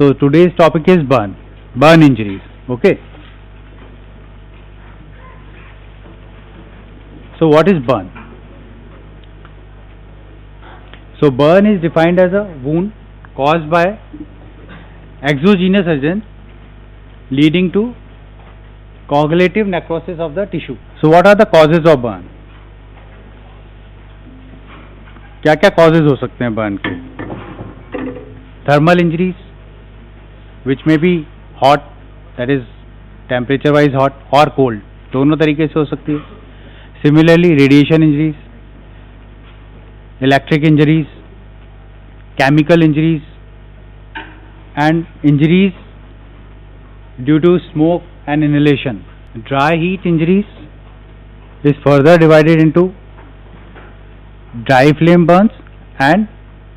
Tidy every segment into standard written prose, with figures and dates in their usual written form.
So today's topic is burn injuries. Okay. So what is burn? So burn is defined as a wound caused by exogenous agent leading to coagulative necrosis of the tissue. So what are the causes of burn? क्या क्या causes हो सकते हैं burn के? Thermal injuries, which may be hot, that is temperature wise hot, or cold, दोनों तरीके से हो सकती है. Similarly, radiation injuries, electric injuries, chemical injuries, and injuries due to smoke and inhalation. Dry heat injuries is further divided into dry flame burns and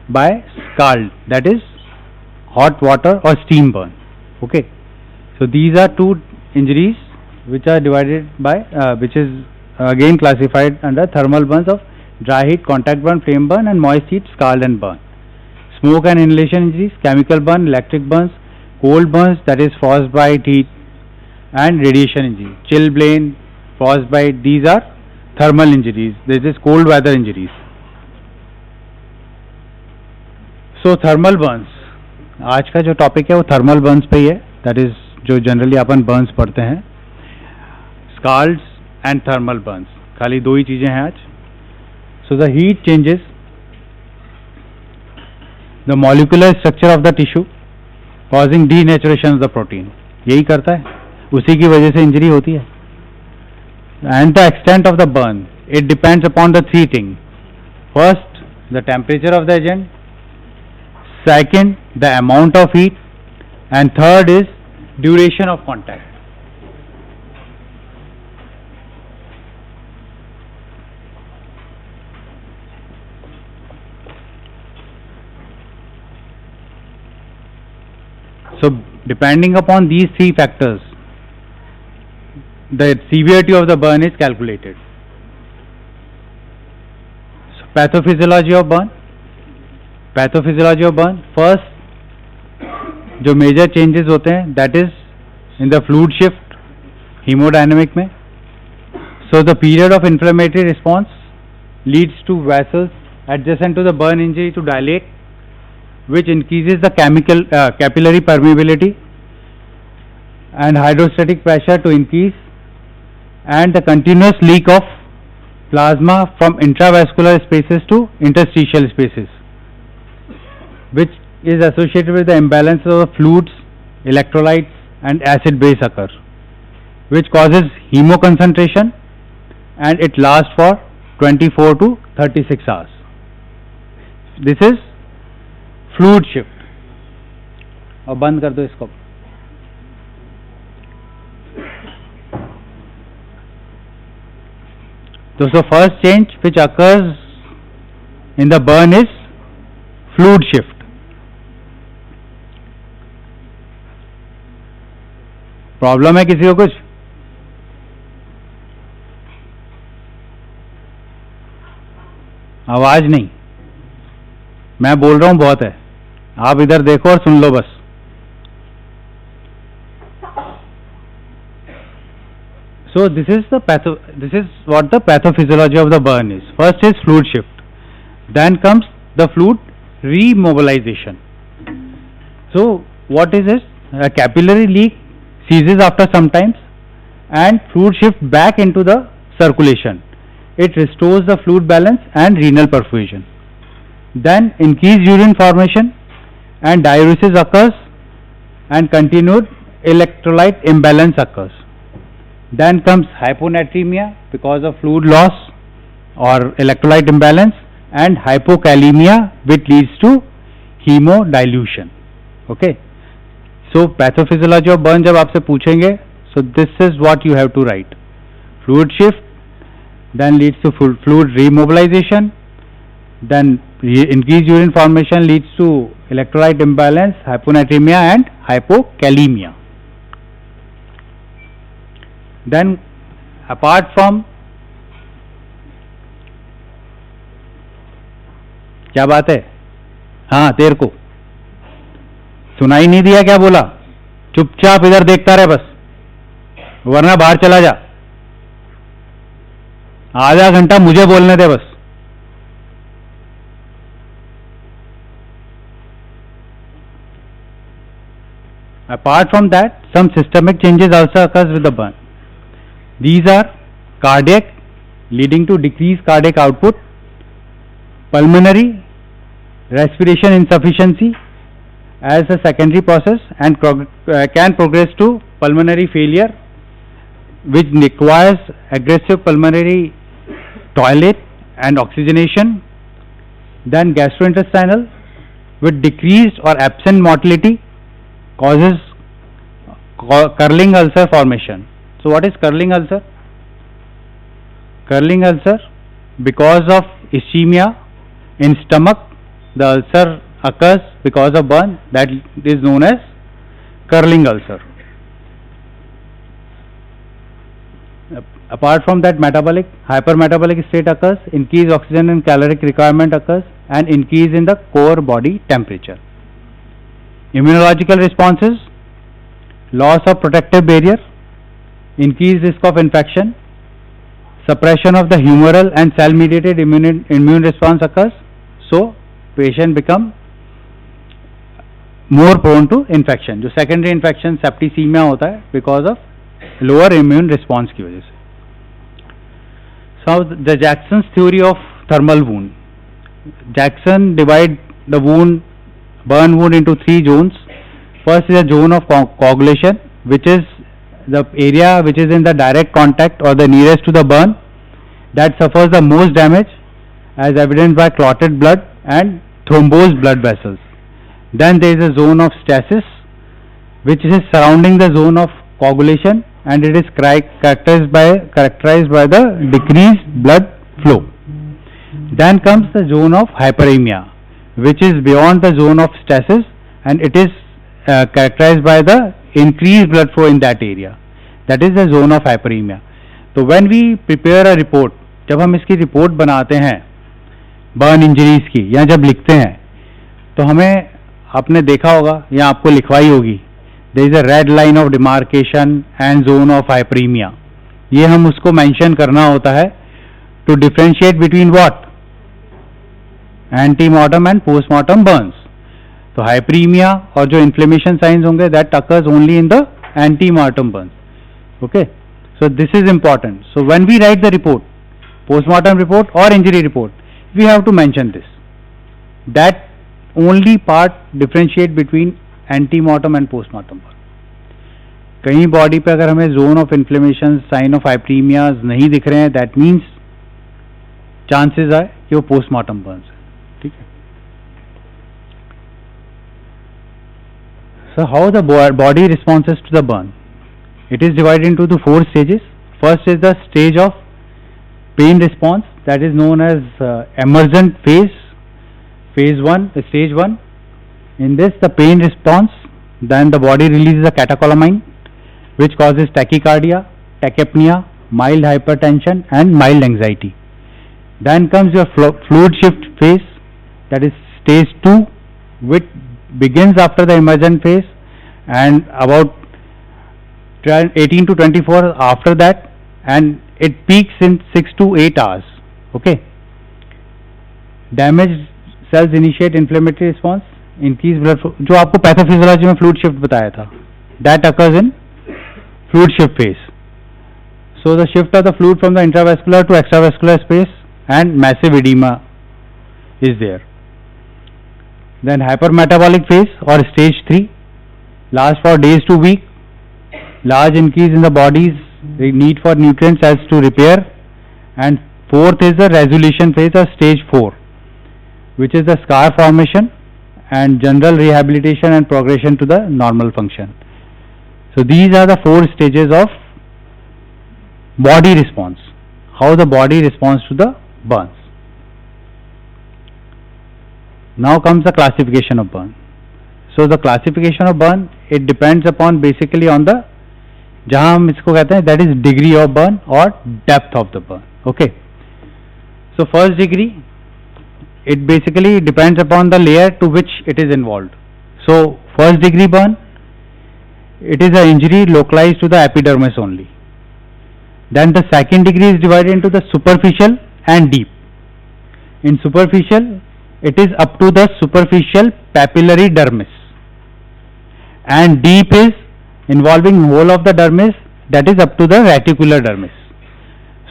by scald, that is hot water or steam burn. Okay, so these are two injuries which are divided by which is again classified under thermal burns of dry heat, contact burn, flame burn, and moist heat, scald and burn. Smoke and inhalation injuries, chemical burn, electric burns, cold burns, that is frostbite, heat, and radiation injuries. Chilblain, frostbite, these are thermal injuries. This is cold weather injuries. So thermal burns, आज का जो topic है वो thermal Burns पे ही है. That is जो generally अपन Burns पढ़ते हैं, स्काल्ड्स एंड थर्मल बर्न्स, खाली दो ही चीजें हैं आज. So the heat changes the molecular structure of the tissue causing denaturation of the protein. यही करता है, उसी की वजह से इंजरी होती है. And the extent of the burn, it depends upon the three thing. First, the temperature of the agent. Second, the amount of heat, and third is duration of contact. So depending upon these three factors, the severity of the burn is calculated. So pathophysiology of burn. Pathophysiology of burn, first जो major changes होते हैं that is in the fluid shift hemodynamic में. So the period of inflammatory response leads to vessels adjacent to the burn injury to dilate, which increases the capillary permeability and hydrostatic pressure to increase, and the continuous leak of plasma from intravascular spaces to interstitial spaces, which is associated with the imbalance of fluids, electrolytes, and acid base occur, which causes hemoconcentration, and it lasts for 24 to 36 hours. This is fluid shift. अब बंद कर दो इसको. So first change which occurs in the burn is fluid shift. Problem है किसी को कुछ? आवाज नहीं, मैं बोल रहा हूं बहुत है, आप इधर देखो और सुन लो बस. So this is what the pathophysiology of the burn is. First is fluid shift, then comes the fluid remobilization. So what is this? A capillary leak ceases after some times and fluid shift back into the circulation. It restores the fluid balance and renal perfusion. Then increased urine formation and diuresis occurs, and continued electrolyte imbalance occurs. Then comes hyponatremia because of fluid loss or electrolyte imbalance, and hypokalemia, which leads to hemodilution. Okay. So pathophysiology of burn जब आपसे पूछेंगे, so this is what you have to write. Fluid shift then leads to fluid remobilization, then increased urine formation leads to electrolyte imbalance, hyponatremia, and hypokalemia. Then apart from, क्या बात है? हाँ तेरे को. सुनाई नहीं दिया क्या बोला? चुपचाप इधर देखता रहे बस, वरना बाहर चला जा। आधा घंटा मुझे बोलने दे बस। Apart from that, some systemic changes also occurs with the burn. These are cardiac, leading to decreased cardiac output, pulmonary, respiration insufficiency as a secondary process, and can progress to pulmonary failure, which requires aggressive pulmonary toilet and oxygenation. Then gastrointestinal, with decreased or absent motility, causes curling ulcer formation. So what is curling ulcer? Curling ulcer, because of ischemia in stomach, the ulcer occurs because of burn, that is known as curling ulcer. Apart from that, metabolic, hypermetabolic state occurs, increased oxygen and caloric requirement occurs, and increase in the core body temperature. Immunological responses, loss of protective barrier, increased risk of infection, suppression of the humoral and cell mediated immune response occurs, so patient become more prone to infection. जो secondary infection septicemia होता है because of lower immune response की वजह से. So the Jackson's theory of thermal wound. Jackson divide the burn wound into 3 zones. First is a zone of coagulation, which is the area which is in the direct contact or the nearest to the burn, that suffers the most damage, as evidenced by clotted blood and thrombosed blood vessels. Then there is a zone of stasis, which is surrounding the zone of coagulation, and it is characterized by the decreased blood flow. Then comes the zone of hyperemia, which is beyond the zone of stasis, and it is characterized by the increased blood flow in that area. That is the zone of hyperemia. So when we prepare a report, जब हम इसकी report बनाते हैं burn injuries की, या जब लिखते हैं, तो हमें, आपने देखा होगा या आपको लिखवाई होगी, there is a red line of demarcation and zone of hyperemia. ये हम उसको मेंशन करना होता है to differentiate between what? Antemortem and postmortem burns. तो hyperemia और जो inflammation signs होंगे, that occurs only in the antemortem burns. Okay, so this is important. So when we write the report, postmortem report or injury report, we have to mention this, that only part differentiate between antemortem and postmortem burn. कहीं body पे अगर हमें zone of inflammation, sign of hyperaemia नहीं दिख रहे हैं, that means chances है कि वो पोस्टमार्टम बर्न्स है. ठीक है. So how the body responses to the burn? It is divided into the 4 stages. First is the stage of pain response, that is known as emergent phase, phase 1, stage 1. In this, the pain response, then the body releases a catecholamine, which causes tachycardia, tachypnea, mild hypertension and mild anxiety. Then comes your fluid shift phase, that is stage 2, which begins after the emergent phase and about 18 to 24 after that, and it peaks in 6 to 8 hours. Okay. Damaged cells initiate inflammatory response, increase blood flow, जो आपको pathophysiology में fluid shift बताया था, that occurs in fluid shift phase. So the shift of the fluid from the intravascular to extravascular space and massive edema is there. Then hypermetabolic phase or stage 3 lasts for days to weeks. Large increase in the body's need for nutrients as to repair. And fourth is the resolution phase or stage 4, which is the scar formation and general rehabilitation and progression to the normal function. So these are the 4 stages of body response, how the body responds to the burns. Now comes the classification of burn. So the classification of burn, it depends upon basically on the, जहाँ हम इसको कहते हैं, that is degree of burn or depth of the burn. Okay. So first degree, it basically depends upon the layer to which it is involved. So first degree burn, it is an injury localized to the epidermis only. Then the second degree is divided into the superficial and deep. In superficial, it is up to the superficial papillary dermis, and deep is involving whole of the dermis, that is up to the reticular dermis.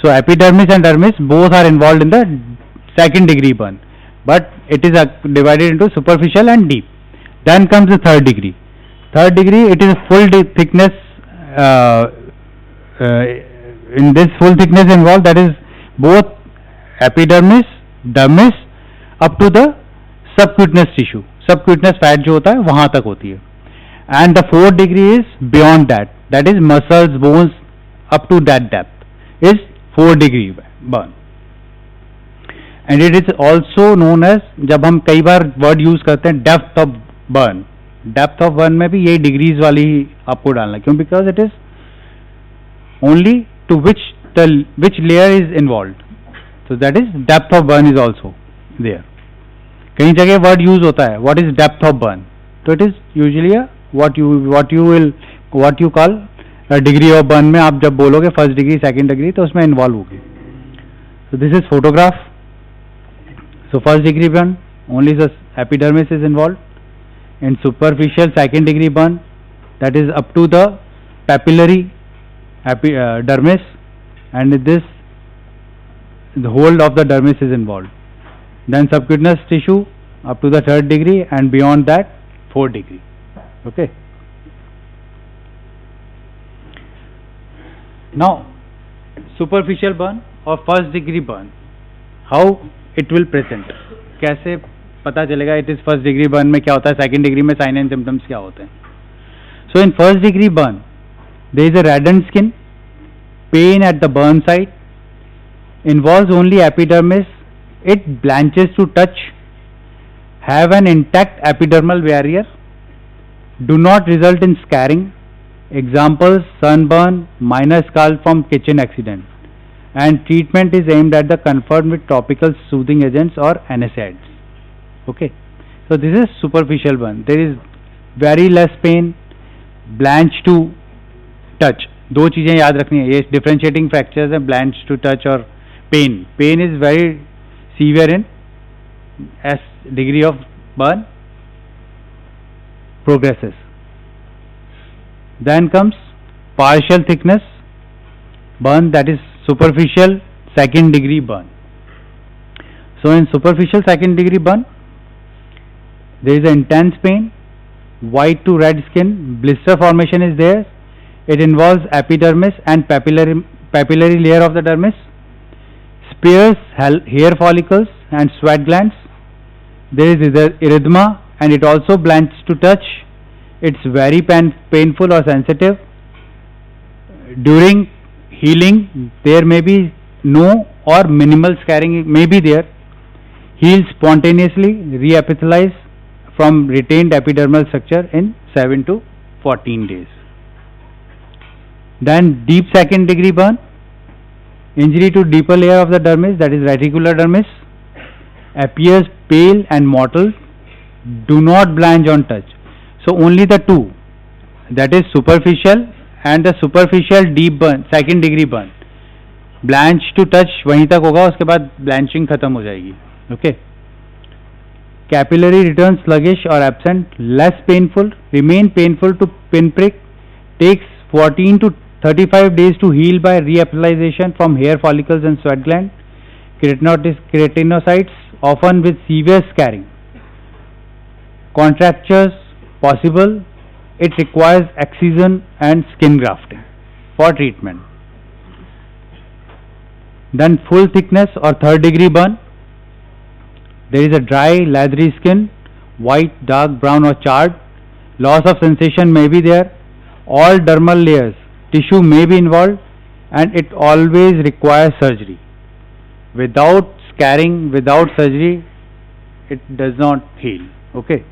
So epidermis and dermis both are involved in the second degree burn, but it is divided into superficial and deep. Then comes the third degree. Third degree, it is full thickness. In this full thickness involved, that is both epidermis, dermis up to the subcutaneous tissue. Subcutaneous fat जो होता है वहां तक होती है. And the fourth degree is beyond that. That is muscles, bones up to that depth is 4 degree burn. And it is also known as, जब हम कई बार वर्ड यूज करते हैं depth of burn, depth of burn में भी ये degrees वाली ही आपको डालना, क्यों? Because it is only to which layer is involve. So that is depth of burn is also there. कई जगह वर्ड यूज होता है what is depth of burn, तो it is usually what you call degree of burn में आप जब बोलोगे first degree second degree तो उसमें इन्वॉल्व होगी. So this is photograph. So first degree burn, only the epidermis is involved. In superficial second degree burn, that is up to the papillary dermis, and this the whole of the dermis is involved. Then subcutaneous tissue up to the third degree, and beyond that 4th degree. Okay. Now superficial burn or first degree burn, how it will present, कैसे पता चलेगा it is first degree burn में क्या होता है, second degree में sign and symptoms क्या होते हैं. So in first degree burn there is a reddened skin, pain at the burn site, involves only epidermis, it blanches to touch, have an intact epidermal barrier, do not result in scarring. Examples sunburn, minor scald from kitchen accident. And treatment is aimed at the comfort with topical soothing agents or NSAIDs. Okay, so this is superficial burn. There is very less pain, blanch to touch. दो चीजें याद रखनी है, ये differentiating factors हैं blanch to touch और pain. Pain is very severe in as degree of burn progresses. Then comes partial thickness burn, that is superficial second degree burn. So in superficial second degree burn there is intense pain, white to red skin, blister formation is there. It involves epidermis and papillary layer of the dermis, spears hair follicles and sweat glands. There is erythema and it also blanches to touch. It's very painful or sensitive. During healing there may be no or minimal scarring may be there. Heal spontaneously, reepithelize from retained epidermal structure in 7 to 14 days. Then deep second degree burn, injury to deeper layer of the dermis, that is reticular dermis, appears pale and mottled, do not blanch on touch. So only the two, that is superficial and the superficial deep burn second degree burn, blanch to touch वहीं तक होगा, उसके बाद blanching खत्म हो जाएगी. Okay. Capillary returns sluggish or absent, less painful, remain painful to pinprick, takes 14 to 35 days to heal by reepithelialization from hair follicles and sweat gland. Keratinocytes often with severe scarring. Contractures possible. It requires excision and skin grafting for treatment. Then full thickness or third degree burn, there is a dry leathery skin, white, dark brown or charred, loss of sensation may be there, all dermal layers, tissue may be involved, and it always requires surgery. Without scarring, without surgery, it does not heal. Okay.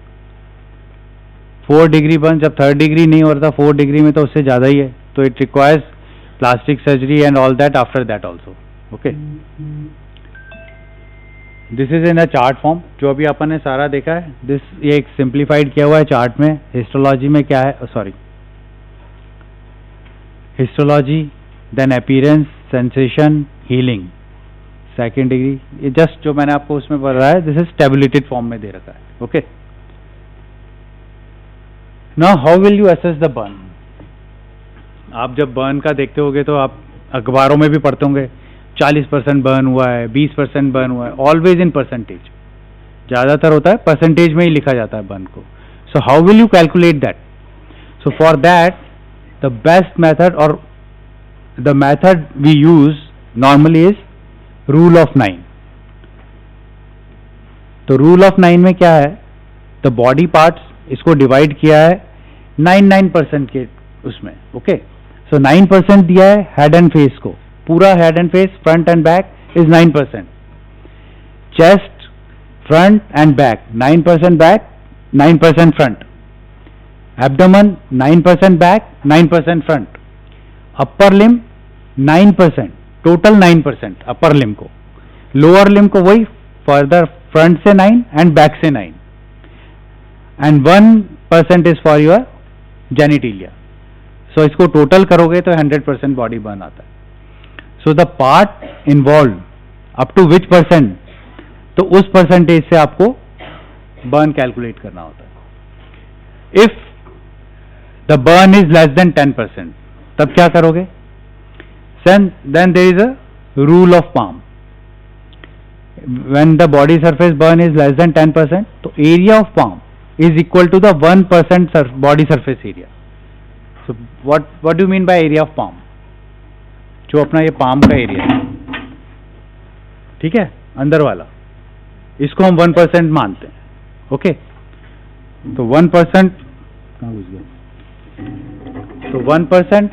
4 degree burn, जब third degree नहीं हो रहा था 4 degree में तो उससे ज़्यादा ही है, तो it requires plastic surgery and all that after that also. Okay. This is in a chart form, जो अभी अपन ने सारा देखा है, दिस ये एक सिंप्लीफाइड किया हुआ है चार्ट में. हिस्टोलॉजी में क्या है, sorry, histology, then appearance, sensation, healing, second degree. ये जस्ट जो मैंने आपको उसमें बताया, दिस इज टेबुलेटेड फॉर्म में दे रखा है. Okay, now how will you assess the burn. आप जब बर्न का देखते होगे तो आप अखबारों में भी पढ़ते होंगे 40% बर्न हुआ है, 20% बर्न हुआ है, ऑलवेज इन परसेंटेज. ज़्यादातर होता है परसेंटेज में ही लिखा जाता है बर्न को. So how will you calculate that. So for that the best method और the method we use normally is rule of 9. तो रूल ऑफ 9 में क्या है, द बॉडी पार्ट्स इसको डिवाइड किया है 9% के उसमें. ओके, सो 9% दिया है हेड एंड फेस को, पूरा head and face front and back is 9%. Chest, front and back 9% back, 9% front. Abdomen 9% back, 9% front. Upper limb 9%, total 9% upper limb को. लोअर लिम को वही फर्दर फ्रंट से 9 एंड बैक से 9, and 1% is for your genitalia. So इसको total करोगे तो 100% body burn आता है. So the part involve up to which percent, तो उस परसेंटेज से आपको बर्न कैलकुलेट करना होता है. If the burn is less than 10%, तब क्या करोगे, then there is a rule of palm. When the body surface burn is less than 10%, तो area of palm is equal to the 1% body surface area. So what do mean by area of palm, जो अपना ये palm का area है, ठीक है, अंदर वाला, इसको हम 1% मानते हैं. ओके, तो 1% कहाँ घुस गया, तो 1%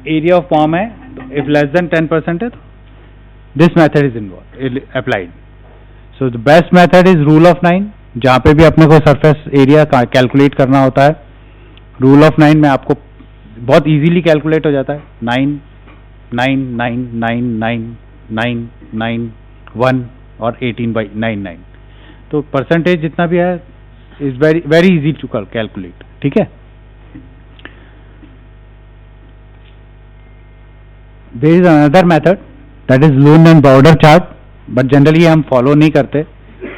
एरिया ऑफ पाम है. तो इफ लेस देन 10% है तो this method is involve applied. So the best method is rule of 9, जहां पे भी अपने को सरफेस एरिया कैलकुलेट करना होता है. रूल ऑफ 9 में आपको बहुत इजीली कैलकुलेट हो जाता है. 9 9 9 9 9 9 9 1 और 18/99. तो परसेंटेज जितना भी है is very very easy to calculate. ठीक है, there is another method that is Lund and Browder chart, but generally हम फॉलो नहीं करते.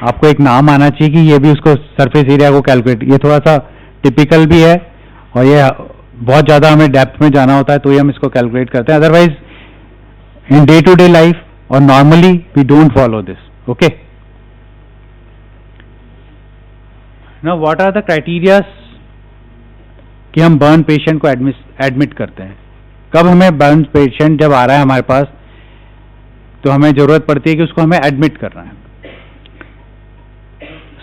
आपको एक नाम आना चाहिए कि ये भी उसको सरफेस एरिया को कैलकुलेट, ये थोड़ा सा टिपिकल भी है और ये बहुत ज़्यादा हमें डेप्थ में जाना होता है तो ही हम इसको कैलकुलेट करते हैं. Otherwise in day to day life और normally we don't follow this. Okay, now what are the criterias कि हम बर्न पेशेंट को एडमिट करते हैं. कब हमें बर्न पेशेंट जब आ रहा है हमारे पास तो हमें जरूरत पड़ती है कि उसको हमें एडमिट करना है.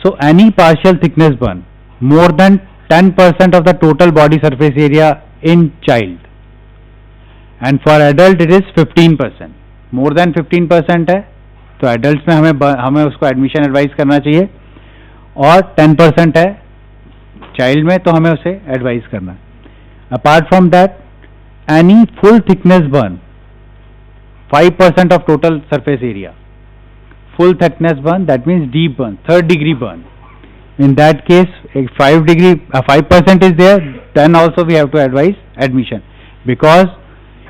So any partial thickness burn more than 10% of the total body surface area in child, and for adult it is 15%. more than 15% है तो adults में हमें उसको admission advise करना चाहिए, और 10% है child में तो हमें उसे advise करना है. apart from that any full thickness burn 5% of total surface area, full thickness burn, that means deep burn, 3rd degree burn. In that case, if 5% is there, then also we have to advise admission because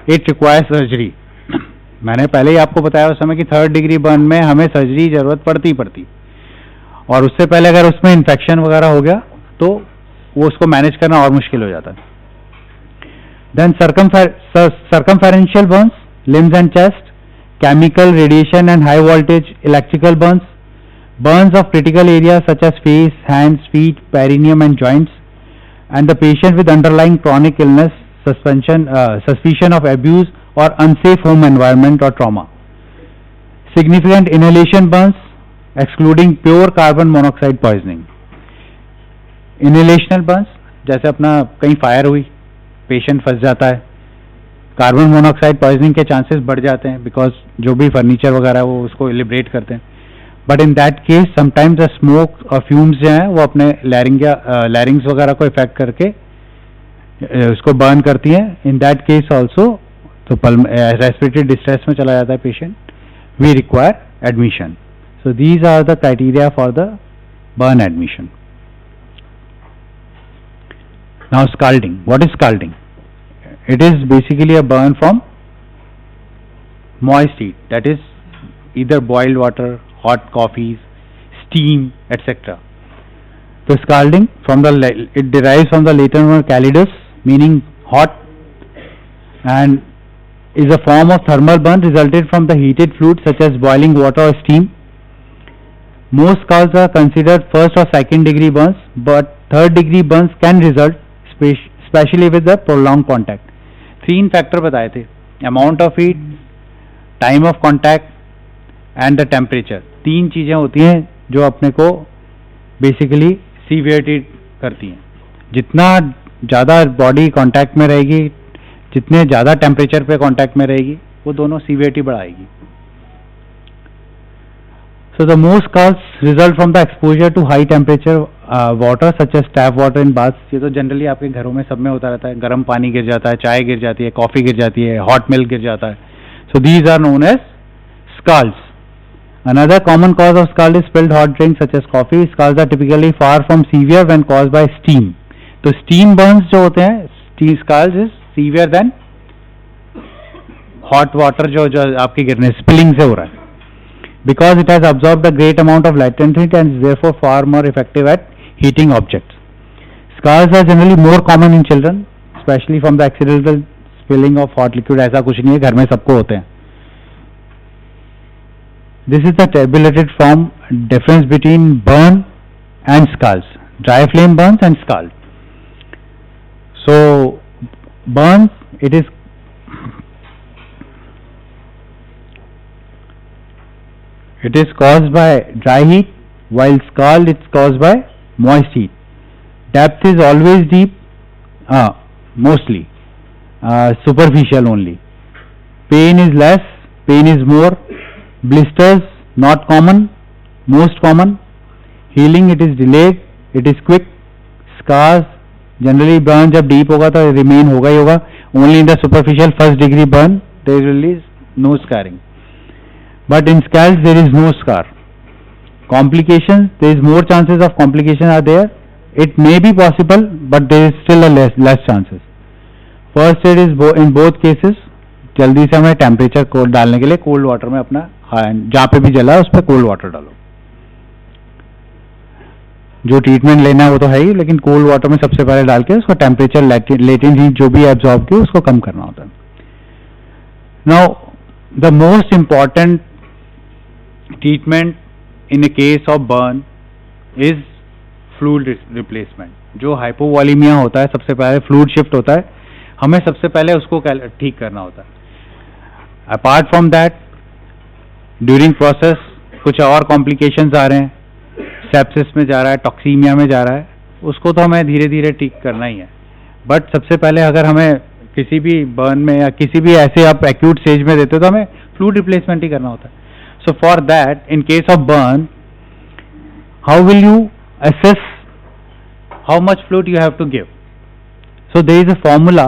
it requires surgery. मैंने पहले ही आपको बताया उस समय कि 3rd degree burn में हमें surgery जरूरत पड़ती, और उससे पहले अगर उसमें इन्फेक्शन वगैरह हो गया तो वो उसको मैनेज करना और मुश्किल हो जाता है. Then circumferential burns, limbs and chest, chemical, radiation and high voltage electrical burns, burns of critical areas such as face, hands, feet, perineum and joints, and the patient with underlying chronic illness, suspicion of abuse or unsafe home environment or trauma. Significant inhalation burns excluding pure carbon monoxide poisoning. Inhalational burns जैसे अपना कहीं fire हुई, patient फंस जाता है, carbon monoxide poisoning के chances बढ़ जाते हैं बिकॉज जो भी फर्नीचर वगैरह है वो उसको लिबरेट करते हैं. But in that case sometimes the smoke और फ्यूम्स जो हैं वो अपने लैरिंग्स वगैरह को इफेक्ट करके उसको बर्न करती हैं. इन दैट केस ऑल्सो तो रेस्पिरेटरी डिस्ट्रेस में चला जाता है patient. We require admission. So these are the criteria for the burn admission. Now scalding. What is scalding? It is basically a burn from moist heat, that is either boiled water, hot coffees, steam, etc. So scalding it derives from the Latin word calidus, meaning hot, and is a form of thermal burn resulted from the heated fluid such as boiling water or steam. Most scalds are considered first or second degree burns, but third degree burns can result, especially with the prolonged contact. 3 factor बताए थे, amount of heat, time of contact and the temperature. 3 चीजें होती हैं जो अपने को basically severity करती हैं. जितना ज़्यादा बॉडी कांटेक्ट में रहेगी, जितने ज़्यादा टेम्परेचर पे कांटेक्ट में रहेगी, वो दोनों सीवियरिटी बढ़ाएगी. So the most scalds result from the exposure to high temperature water such as tap water in baths. ये तो जनरली आपके घरों में सब में होता रहता है. गर्म पानी गिर जाता है, चाय गिर जाती है, कॉफ़ी गिर जाती है, हॉट मिल्क गिर जाता है. So these are known as scalds. Another common cause of scald is spilled hot drinks such as coffee. Scalds are typically far from severe when caused by steam. तो steam burns जो होते हैं, steam scalds is severe than hot water जो आपके गिरने spilling से हो रहा है. Because it has absorbed a great amount of latent heat and is therefore far more effective at heating objects. Scalds are generally more common in children, especially from the accidental spilling of hot liquid. ऐसा कुछ नहीं है, घर में सबको होते हैं. This is the tabulated form difference between burn and scalds. Dry flame burns and scald. So burns, it is caused by dry heat, while scald it's caused by moist heat. Depth is always deep, mostly superficial only. Pain is less, pain is more. Blisters not common, most common. Healing it is delayed, it is quick. Scars generally burn जब deep होगा तो remain होगा ही होगा. Only in the superficial first degree burn there is no scarring. But in scalds there is no scar. Complications, there is more chances of complications are there. It may be possible, but there is still a less chances. First aid is in both cases. जल्दी से हमें temperature cold डालने के लिए cold water में अपना जहाँ पे भी जला है उस पर कोल्ड वाटर डालो. जो ट्रीटमेंट लेना है वो तो है ही, लेकिन कोल्ड वाटर में सबसे पहले डाल के उसका टेम्परेचर लेटेंट हीट जो भी एब्जॉर्ब की उसको कम करना होता है. Now the most important treatment in a case of burn is fluid replacement. जो हाइपोवॉलीमिया होता है, सबसे पहले फ्लूइड शिफ्ट होता है, हमें सबसे पहले उसको ठीक करना होता है. Apart from that during process कुछ और कॉम्प्लिकेशंस आ रहे हैं, सेप्सिस में जा रहा है, टॉक्सीमिया में जा रहा है, उसको तो हमें धीरे धीरे ठीक करना ही है. बट सबसे पहले अगर हमें किसी भी बर्न में या किसी भी ऐसे आप एक्यूट स्टेज में देते हो तो हमें फ्लूइड रिप्लेसमेंट ही करना होता है. So for that, in case of burn, how will you assess how much fluid you have to give? So there is a formula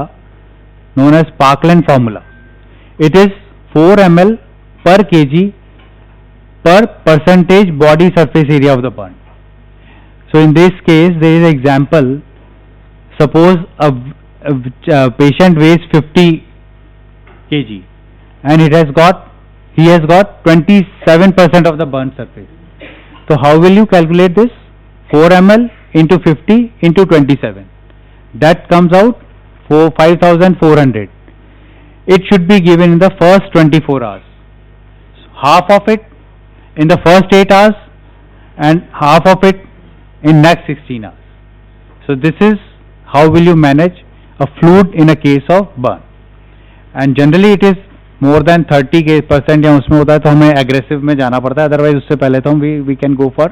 known as Parkland formula. It is 4 ml per kg per percentage body surface area of the burn. So in this case, there is an example. Suppose a patient weighs 50 kg and he has got 27% of the burn surface. So how will you calculate this? 4 ml into 50 into 27. That comes out for 5,400. It should be given in the first 24 hours. So half of it in the first 8 hours and half of it in next 16 hours. So this is how will you manage a fluid in a case of burn. And generally it is more than 30% या उसमें होता है तो हमें aggressive में जाना पड़ता है. अदरवाइज उससे पहले तो हम we can go for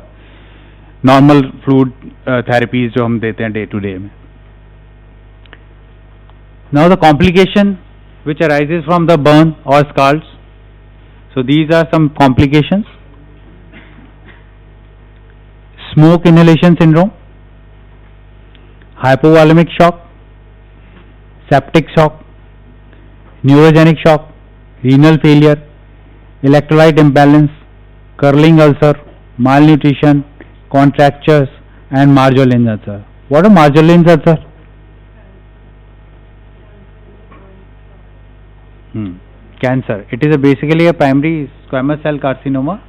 normal fluid therapies जो हम देते हैं डे टू डे में. Now the complication which arises from the burn और scalds. So these are some complications. Smoke inhalation syndrome, hypovolemic shock, septic shock, neurogenic shock, renal failure, electrolyte imbalance, curling ulcer, malnutrition, contractures, and Marjolin ulcer. What are Marjolin ulcer? Cancer. It is basically a primary squamous cell carcinoma,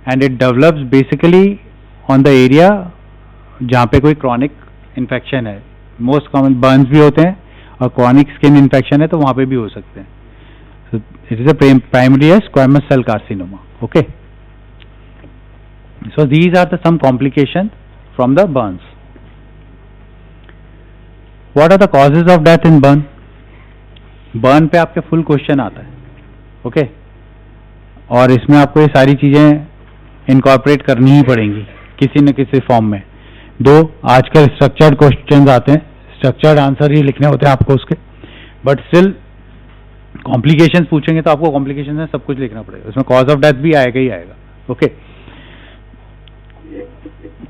and it develops basically on the area जहाँ पे कोई chronic infection है. Most common burns भी होते हैं और chronic skin infection है तो वहाँ पे भी हो सकते हैं. So it is a primary squamous cell carcinoma. Okay. So these are some complications from the burns. What are the causes of death in burn? Burn पे आपके full question आता है. Okay. और इसमें आपको ये सारी चीजें incorporate करनी ही पड़ेंगी किसी न किसी फॉर्म में. दो आजकल स्ट्रक्चर्ड क्वेश्चंस आते हैं, स्ट्रक्चर्ड आंसर ही लिखने होते हैं आपको उसके, बट स्टिल कॉम्प्लिकेशंस पूछेंगे तो आपको कॉम्प्लिकेशंस में सब कुछ लिखना पड़ेगा. उसमें कॉज ऑफ डेथ भी आएगा ही आएगा. ओके.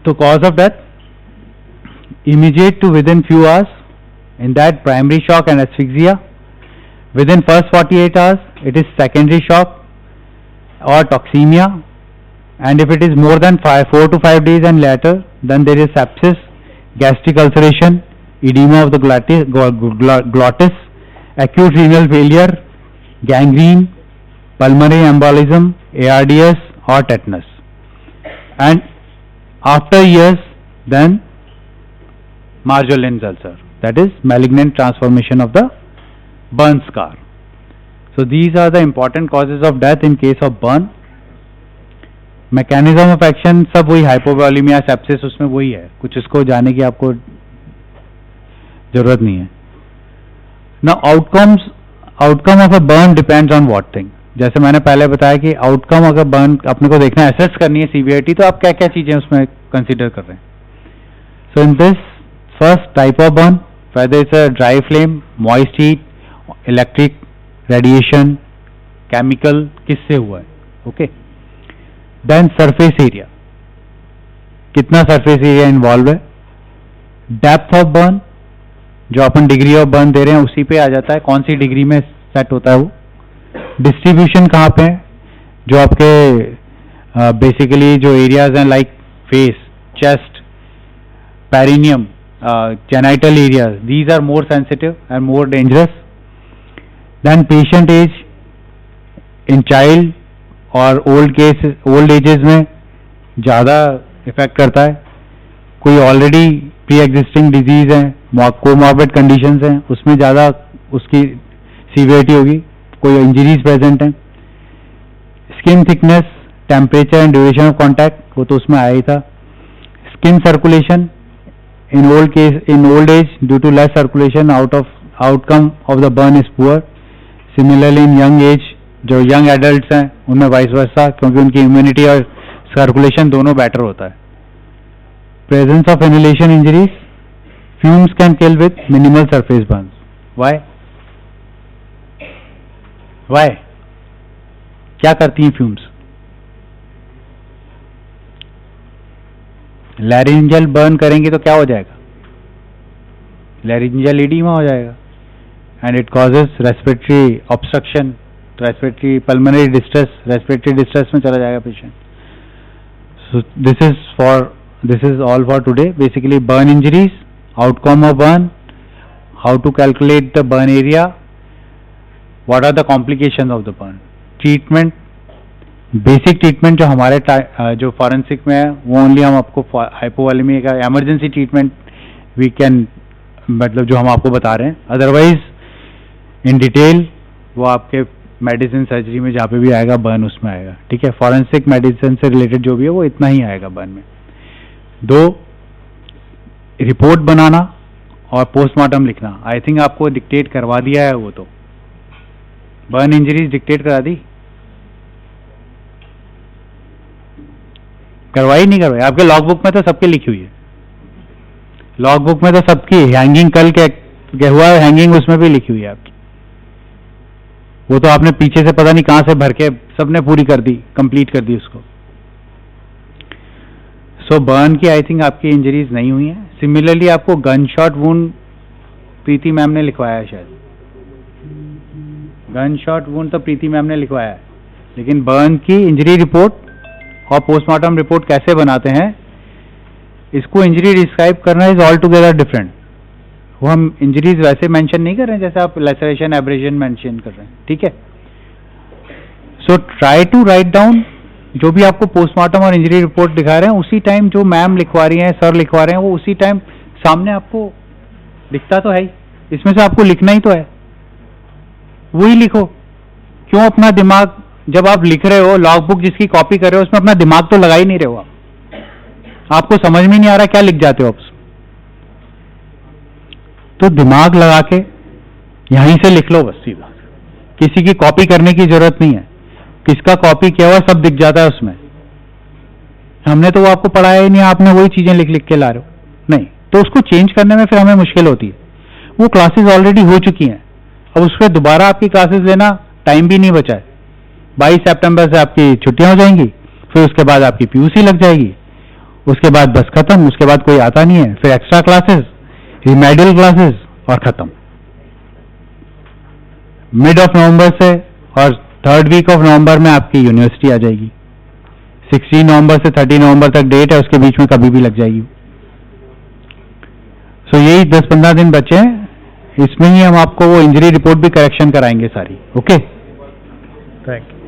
तो cause of death immediate to within few hours, in that primary shock and asphyxia. Within first 48 hours it is secondary shock or toxemia, and if it is more than 4 to 5 days and later, then there is sepsis, gastric ulceration, edema of the glottis, acute renal failure, gangrene, pulmonary embolism, ARDS or tetanus. And after years, then Marjolin ulcer, that is malignant transformation of the burn scar. So these are the important causes of death in case of burn. Mechanism of action सब वही, हाइपोवॉलीमिया, sepsis, उसमें वही है, कुछ इसको जाने की आपको जरूरत नहीं है. Now outcome of a burn depends on what thing. जैसे मैंने पहले बताया कि आउटकम अगर बर्न अपने को देखना है, असेस करनी है सीवियरिटी, तो आप क्या क्या चीजें उसमें कंसीडर कर रहे हैं. So in this first type of burn, whether it's a dry flame, moist heat, electric radiation, chemical, किससे हुआ है. ओके. देन सरफेस एरिया, कितना सरफेस एरिया इन्वॉल्व है. डेप्थ ऑफ बर्न, जो अपन डिग्री ऑफ बर्न दे रहे हैं उसी पे आ जाता है, कौन सी डिग्री में सेट होता है वो. डिस्ट्रीब्यूशन कहाँ पे है, जो आपके बेसिकली जो एरियाज हैं like face, chest, perineum, genital areas, these are more sensitive and more dangerous. Then patient age in child और old ages में ज़्यादा इफेक्ट करता है. कोई ऑलरेडी प्री एग्जिस्टिंग डिजीज है, कोमॉर्बिड कंडीशंस हैं, उसमें ज़्यादा उसकी सीवियरिटी होगी. कोई इंजरीज प्रेजेंट हैं. Skin thickness, temperature and duration of contact, वो तो उसमें आया ही था. Skin circulation in old age due to less circulation, outcome of the burn is poor. Similarly in young age, जो यंग एडल्ट्स हैं उनमें वाइस वर्सा, क्योंकि उनकी इम्यूनिटी और सर्कुलेशन दोनों बेटर होता है. Presence of inhalation injuries, fumes can kill with minimal surface burns. Why क्या करती हैं फ्यूम्स? लैरिंजल बर्न करेंगे तो क्या हो जाएगा? लैरिंजल एडिमा हो जाएगा. And it causes respiratory obstruction, respiratory pulmonary distress, respiratory distress में चला जाएगा patient. So this is all for today. Basically burn injuries, outcome of burn, how to calculate the burn area, what are the complications of the burn, treatment, basic treatment जो हमारे जो forensic में है वो only हम आपको hypovolemia का emergency treatment we can, मतलब जो हम आपको बता रहे हैं. अदरवाइज इन डिटेल वो आपके मेडिसिन सर्जरी में जहाँ पे भी आएगा बर्न उसमें आएगा. ठीक है. फॉरेंसिक मेडिसिन से रिलेटेड जो भी है वो इतना ही आएगा बर्न में. दो, रिपोर्ट बनाना और पोस्टमार्टम लिखना. आई थिंक आपको डिक्टेट करवा दिया है, वो तो बर्न इंजरीज डिक्टेट करा दी, करवाई नहीं करवाई? आपके लॉग बुक में तो सबके लिखी हुई है. लॉग बुक में तो सबकी हैंगिंग कल क्या हुआ है, हैंगिंग उसमें भी लिखी हुई है आपकी. वो तो आपने पीछे से पता नहीं कहां से भर के सबने पूरी कर दी, कंप्लीट कर दी उसको. सो बर्न की आई थिंक आपकी इंजरीज नहीं हुई है. सिमिलरली आपको गन शॉट वुंड प्रीति मैम ने लिखवाया है शायद. गन शॉट वुंड तो प्रीति मैम ने लिखवाया है, लेकिन बर्न की इंजरी रिपोर्ट और पोस्टमार्टम रिपोर्ट कैसे बनाते हैं, इसको इंजरी डिस्क्राइब करना इज ऑल टुगेदर डिफरेंट। वो हम इंजरीज वैसे मेंशन नहीं कर रहे हैं जैसे आप लेसरेशन एब्रेजन मेंशन कर रहे हैं, ठीक है। So try to write down जो भी आपको पोस्टमार्टम और इंजरी रिपोर्ट दिखा रहे हैं, उसी टाइम जो मैम लिखवा रही हैं, सर लिखवा रहे हैं, वो उसी टाइम सामने आपको दिखता तो है ही, इसमें से आपको लिखना ही तो है, वही लिखो। क्यों अपना दिमाग, जब आप लिख रहे हो लॉग बुक जिसकी कॉपी कर रहे हो, उसमें अपना दिमाग तो लगा ही नहीं रहे हो आपको समझ में नहीं आ रहा क्या लिख जाते हो आप। तो दिमाग लगा के यहीं से लिख लो बस सीधा, किसी की कॉपी करने की जरूरत नहीं है। किसका कॉपी किया हुआ सब दिख जाता है उसमें, हमने तो वो आपको पढ़ाया ही नहीं, आपने वही चीजें लिख लिख के ला रहे हो, नहीं तो उसको चेंज करने में फिर हमें मुश्किल होती है। वो क्लासेस ऑलरेडी हो चुकी हैं, अब उस पर दोबारा आपकी क्लासेस लेना टाइम भी नहीं बचा है। 22 सितंबर से आपकी छुट्टियां हो जाएंगी, फिर उसके बाद आपकी पीयूसी लग जाएगी, उसके बाद बस खत्म, उसके बाद कोई आता नहीं है, फिर एक्स्ट्रा क्लासेस, रिमेडियल क्लासेस और खत्म। मिड ऑफ नवंबर से और 3rd वीक ऑफ नवंबर में आपकी यूनिवर्सिटी आ जाएगी। 16 नवंबर से 30 नवंबर तक डेट है, उसके बीच में कभी भी लग जाएगी। सो यही 10-15 दिन बचे हैं, इसमें ही हम आपको वो इंजरी रिपोर्ट भी करेक्शन कराएंगे सारी। Okay, thank you.